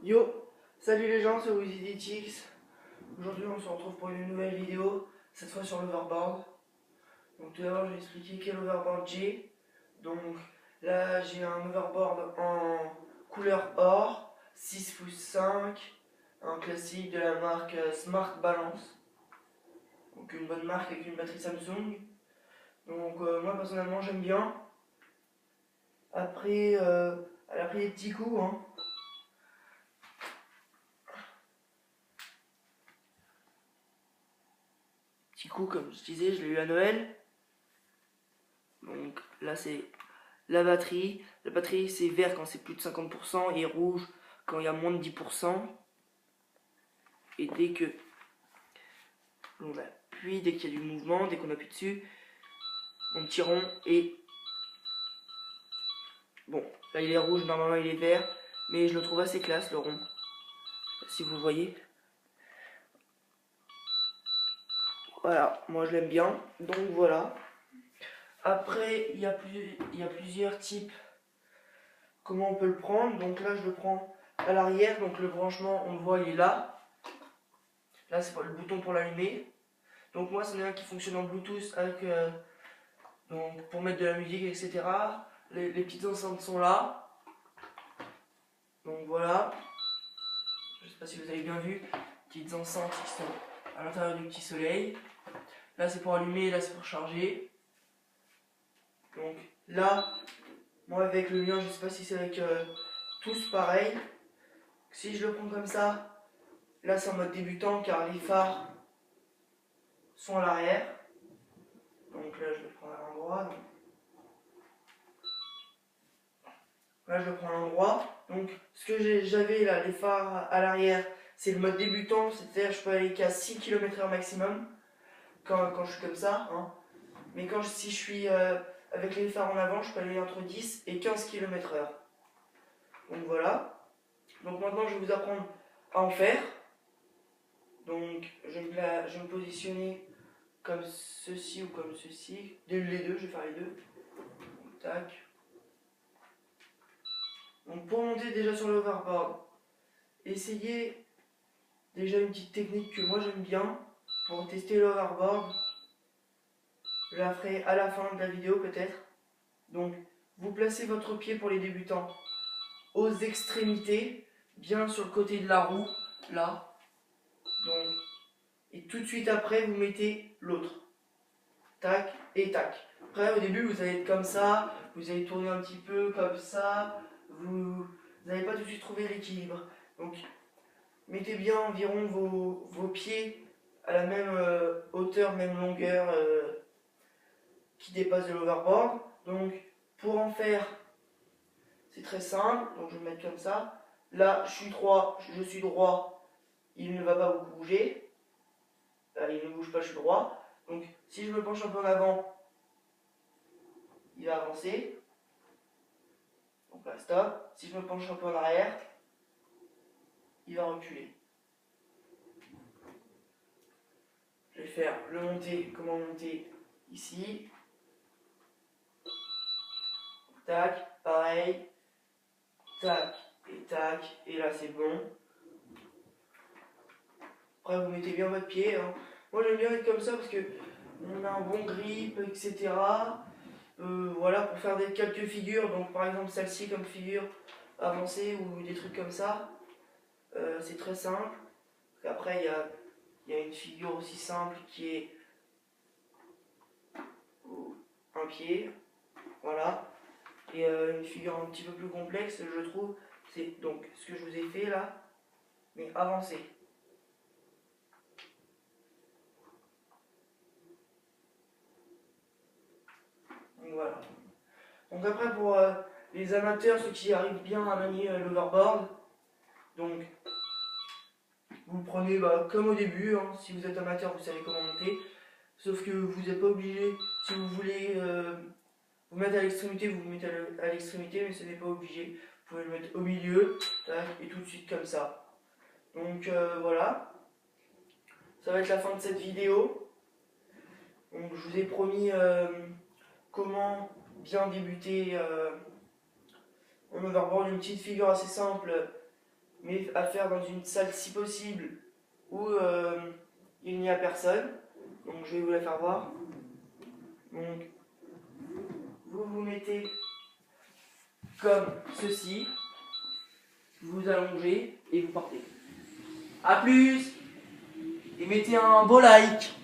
Yo, salut les gens, c'est WizzyDTX. Aujourd'hui on se retrouve pour une nouvelle vidéo, cette fois sur l'overboard. Donc tout d'abord je vais expliquer quel overboard j'ai. Donc là j'ai un overboard en couleur or, 6 pouces 5, un classique de la marque Smart Balance. Donc une bonne marque avec une batterie Samsung. Donc moi personnellement j'aime bien. Après elle a pris des petits coups hein. Petit coup comme je disais, je l'ai eu à Noël. Donc là c'est la batterie. La batterie c'est vert quand c'est plus de 50% et rouge quand il y a moins de 10%. Et dès que l'on appuie, dès qu'il y a du mouvement, dès qu'on appuie dessus, mon petit rond est... Bon, là il est rouge, normalement il est vert, mais je le trouve assez classe le rond. Si vous voyez. Voilà, moi je l'aime bien. Donc voilà. Après, il y a plusieurs types. Comment on peut le prendre? Donc là je le prends à l'arrière, donc le branchement on le voit il est là. Là c'est le bouton pour l'allumer. Donc moi c'en est un qui fonctionne en Bluetooth avec donc pour mettre de la musique etc. Les petites enceintes sont là. Donc voilà. Je sais pas si vous avez bien vu. Petites enceintes qui sont à l'intérieur du petit soleil. Là c'est pour allumer, là c'est pour charger. Donc là, moi avec le mien, je sais pas si c'est avec tous pareil. Si je le prends comme ça, là c'est en mode débutant car les phares sont à l'arrière. Donc là je le prends à l'endroit. Là je le prends à l'endroit. Donc ce que j'avais là, les phares à l'arrière, c'est le mode débutant, c'est-à-dire je peux aller qu'à 6 km/h maximum quand je suis comme ça. Hein. Mais si je suis avec les phares en avant, je peux aller entre 10 et 15 km/h. Donc voilà. Donc maintenant je vais vous apprendre à en faire. Donc je vais me positionner comme ceci ou comme ceci. Les deux, je vais faire les deux. Donc, tac. Donc pour monter déjà sur l'overboard, essayez déjà une petite technique que moi j'aime bien pour tester l'overboard. Je la ferai à la fin de la vidéo peut-être. Donc vous placez votre pied pour les débutants aux extrémités, bien sur le côté de la roue, là. Donc, et tout de suite après vous mettez l'autre. Tac et tac. Après au début vous allez être comme ça, vous allez tourner un petit peu comme ça, vous n'allez pas tout de suite trouver l'équilibre. Donc mettez bien environ vos pieds à la même hauteur, même longueur qui dépasse de l'overboard. Donc pour en faire, c'est très simple. Donc je vais me mettre comme ça. Là je suis droit, il ne va pas beaucoup bouger. Là il ne bouge pas, je suis droit. Donc si je me penche un peu en avant, il va avancer. Donc là stop. Si je me penche un peu en arrière, il va reculer. Je vais faire le monter, comment monter ici. Tac, pareil. Tac, et là c'est bon. Après vous mettez bien votre pied. Hein. Moi j'aime bien être comme ça parce que on a un bon grip, etc. Voilà, pour faire quelques figures, donc par exemple celle-ci comme figure avancée ou des trucs comme ça, c'est très simple. Après il y a une figure aussi simple qui est un pied, voilà. Et une figure un petit peu plus complexe, je trouve, c'est donc ce que je vous ai fait là, mais avancé. Donc voilà. Donc après pour les amateurs, ceux qui arrivent bien à manier l'overboard, donc vous prenez comme au début, hein, si vous êtes amateur vous savez comment monter, sauf que vous n'êtes pas obligé, si vous voulez vous mettre à l'extrémité, vous vous mettez à l'extrémité, mais ce n'est pas obligé, vous pouvez le mettre au milieu, tac, et tout de suite comme ça. Donc voilà, ça va être la fin de cette vidéo. Donc je vous ai promis comment bien débuter en overboard, une petite figure assez simple mais à faire dans une salle si possible où il n'y a personne. Donc je vais vous la faire voir. Donc vous vous mettez comme ceci, vous allongez et vous partez. A plus, et mettez un beau like.